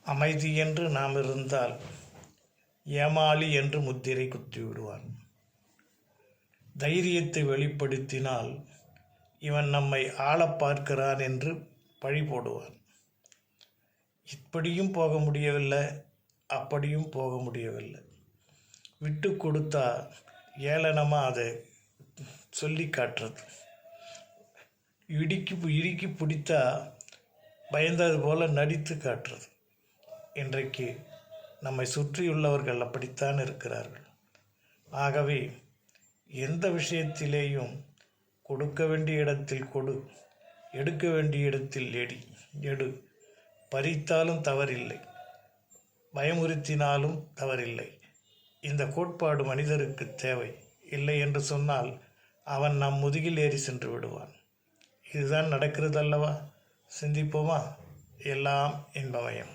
அமைதி என்று நாம் இருந்தால் ஏமாளி என்று முத்திரை குத்திவிடுவான். தைரியத்தை வெளிப்படுத்தினால் இவன் நம்மை ஆளப் பார்க்கிறான் என்று பழி போடுவான். இப்படியும் போக முடியவில்லை, அப்படியும் போக முடியவில்லை. விட்டு கொடுத்தா ஏளனமாக அதை சொல்லி காட்டுறது. இறுக்கி பிடித்தா பயந்தது போல நடித்து காட்டுறது. இன்றைக்கு நம்மை சுற்றியுள்ளவர்கள் அப்படித்தான் இருக்கிறார்கள். ஆகவே எந்த விஷயத்திலேயும் கொடுக்க வேண்டிய இடத்தில் கொடு, எடுக்க வேண்டிய இடத்தில் எடு. பறித்தாலும் தவறில்லை, பயமுறுத்தினாலும் தவறில்லை. இந்த கோட்பாடு மனிதருக்கு தேவை. இல்லை என்று சொன்னால் அவன் நம் முதுகில் ஏறி சென்று விடுவான். இதுதான் நடக்கிறது அல்லவா? சிந்திப்போமா? எல்லாம் இன்பமயம்.